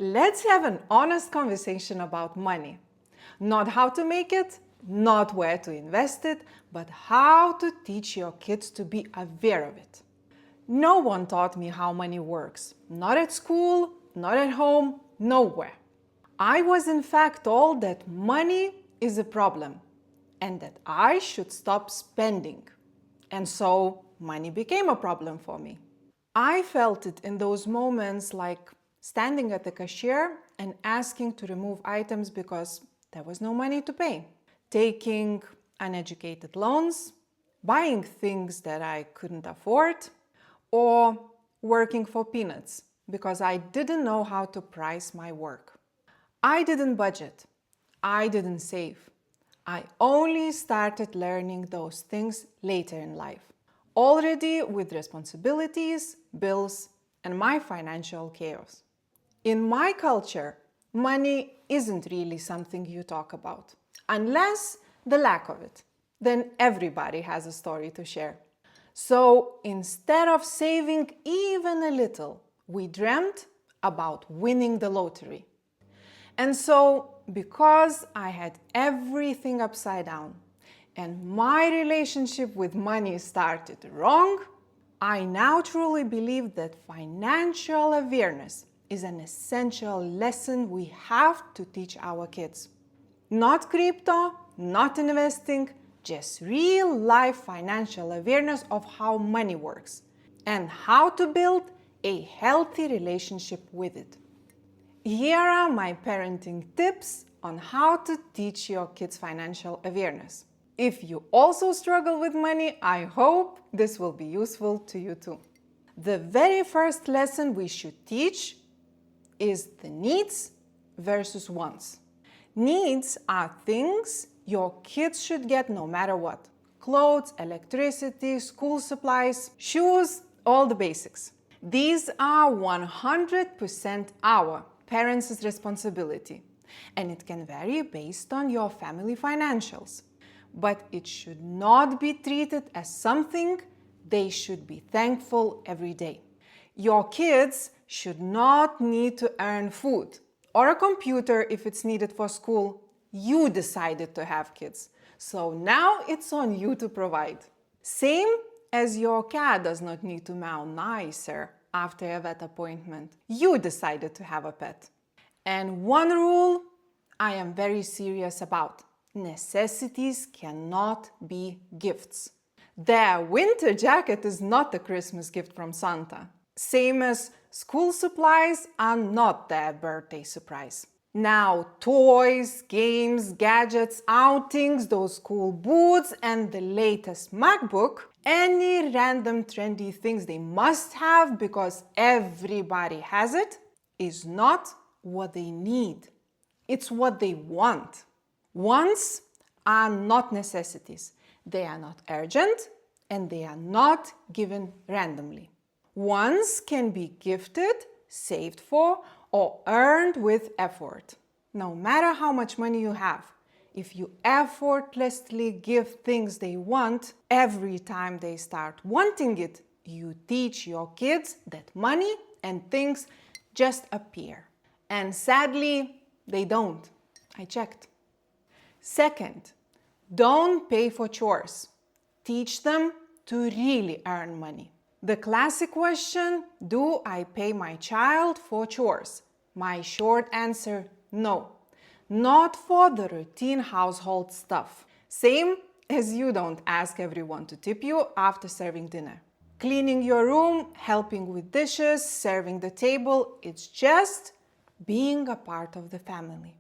Let's have an honest conversation about money. Not how to make it, not where to invest it, but how to teach your kids to be aware of it. No one taught me how money works. Not at school, not at home, nowhere. I was in fact told that money is a problem and that I should stop spending. And so money became a problem for me. I felt it in those moments like standing at the cashier and asking to remove items because there was no money to pay. Taking uneducated loans, buying things that I couldn't afford, or working for peanuts because I didn't know how to price my work. I didn't budget. I didn't save. I only started learning those things later in life, already with responsibilities, bills, and my financial chaos. In my culture, money isn't really something you talk about, unless the lack of it. Then everybody has a story to share. So instead of saving even a little, we dreamt about winning the lottery. And so, because I had everything upside down and my relationship with money started wrong, I now truly believe that financial awareness is an essential lesson we have to teach our kids. Not crypto, not investing, just real life financial awareness of how money works and how to build a healthy relationship with it. Here are my parenting tips on how to teach your kids financial awareness. If you also struggle with money, I hope this will be useful to you too. The very first lesson we should teach is the needs versus wants. Needs are things your kids should get no matter what. Clothes, electricity, school supplies, shoes, all the basics. These are 100% our parents' responsibility, and it can vary based on your family financials. But it should not be treated as something they should be thankful every day. Your kids should not need to earn food or a computer if it's needed for school. You decided to have kids, so now it's on you to provide. Same as your cat does not need to meow nicer after a vet appointment. You decided to have a pet. And one rule I am very serious about. Necessities cannot be gifts. Their winter jacket is not a Christmas gift from Santa. Same as school supplies are not their birthday surprise. Now, toys, games, gadgets, outings, those cool boots, and the latest MacBook, any random trendy things they must have because everybody has it, is not what they need. It's what they want. Wants are not necessities. They are not urgent and they are not given randomly. Wants can be gifted, saved for, or earned with effort. No matter how much money you have, if you effortlessly give things they want every time they start wanting it, you teach your kids that money and things just appear. And sadly, they don't. I checked. Second, don't pay for chores. Teach them to really earn money. The classic question, do I pay my child for chores? My short answer, no. Not for the routine household stuff. Same as you don't ask everyone to tip you after serving dinner. Cleaning your room, helping with dishes, serving the table, it's just being a part of the family.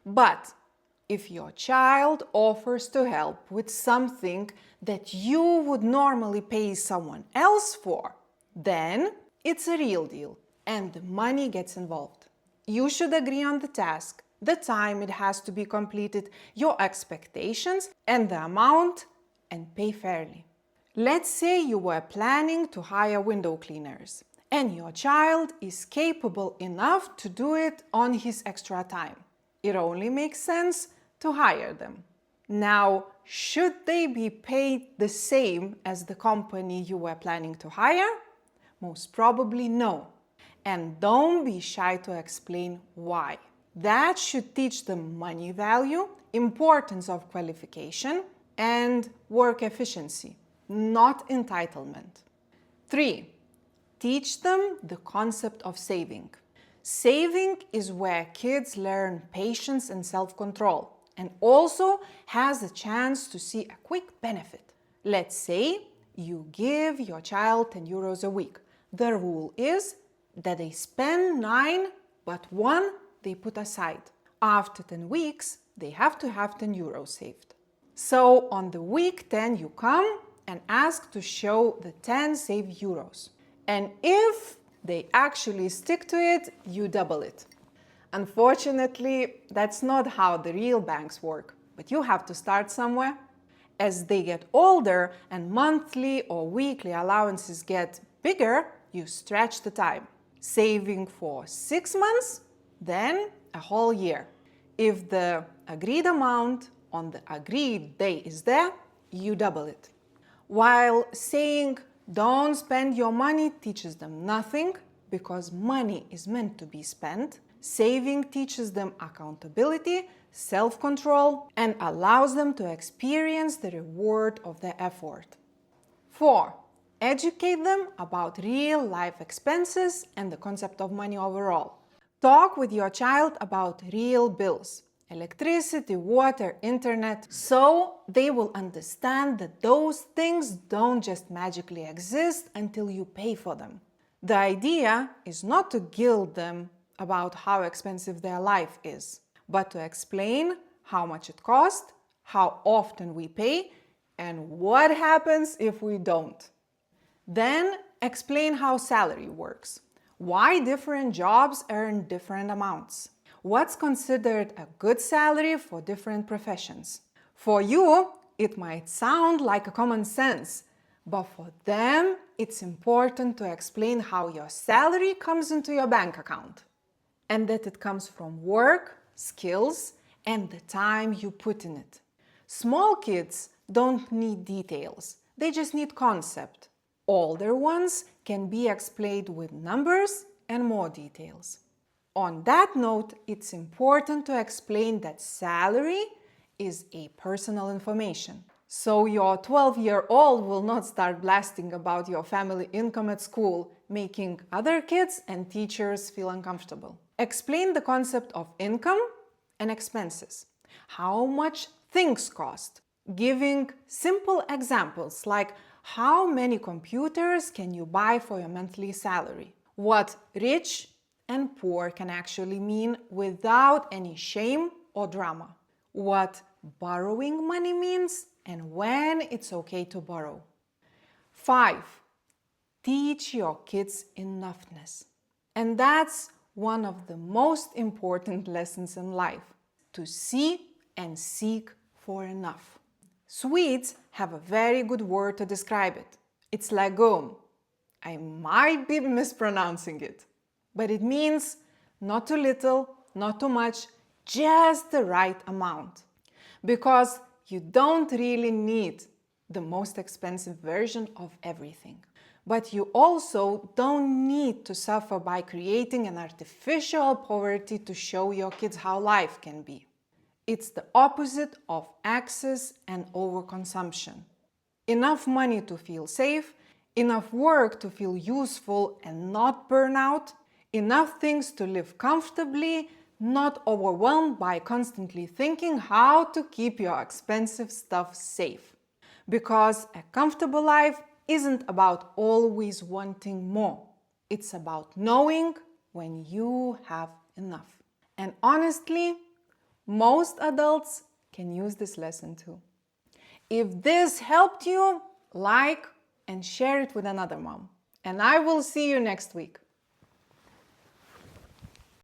But if your child offers to help with something that you would normally pay someone else for, then it's a real deal and the money gets involved. You should agree on the task, the time it has to be completed, your expectations and the amount, and pay fairly. Let's say you were planning to hire window cleaners and your child is capable enough to do it on his extra time. It only makes sense to hire them. Now, should they be paid the same as the company you were planning to hire? Most probably no. And don't be shy to explain why. That should teach them money value, importance of qualification, and work efficiency, not entitlement. 3. Teach them the concept of saving. Saving is where kids learn patience and self-control, and also has a chance to see a quick benefit. Let's say you give your child 10 euros a week. The rule is that they spend 9, but 1 they put aside. After 10 weeks, they have to have 10 euros saved. So on the week 10, you come and ask to show the 10 saved euros. And if they actually stick to it, you double it. Unfortunately, that's not how the real banks work, but you have to start somewhere. As they get older and monthly or weekly allowances get bigger, you stretch the time, saving for 6 months, then a whole year. If the agreed amount on the agreed day is there, you double it. While saying don't spend your money teaches them nothing, because money is meant to be spent, saving teaches them accountability, self-control, and allows them to experience the reward of their effort. 4. Educate them about real-life expenses and the concept of money overall. Talk with your child about real bills, electricity, water, internet, so they will understand that those things don't just magically exist until you pay for them. The idea is not to guilt them about how expensive their life is, but to explain how much it costs, how often we pay, and what happens if we don't. Then explain how salary works, why different jobs earn different amounts, what's considered a good salary for different professions. For you, it might sound like a common sense, but for them, it's important to explain how your salary comes into your bank account, and that it comes from work, skills, and the time you put in it. Small kids don't need details, they just need concept. Older ones can be explained with numbers and more details. On that note, it's important to explain that salary is a personal information. So your 12-year-old will not start blasting about your family income at school, making other kids and teachers feel uncomfortable. Explain the concept of income and expenses, how much things cost, giving simple examples like how many computers can you buy for your monthly salary, what rich and poor can actually mean without any shame or drama, what borrowing money means and when it's okay to borrow. 5. Teach your kids enough-ness. And that's one of the most important lessons in life, to see and seek for enough. Swedes have a very good word to describe it. It's Lagom. I might be mispronouncing it, but it means not too little, not too much, just the right amount. Because you don't really need the most expensive version of everything. But you also don't need to suffer by creating an artificial poverty to show your kids how life can be. It's the opposite of excess and overconsumption. Enough money to feel safe, enough work to feel useful and not burn out, enough things to live comfortably, not overwhelmed by constantly thinking how to keep your expensive stuff safe. Because a comfortable life isn't about always wanting more. It's about knowing when you have enough. And honestly, most adults can use this lesson too. If this helped you, like and share it with another mom. And I will see you next week.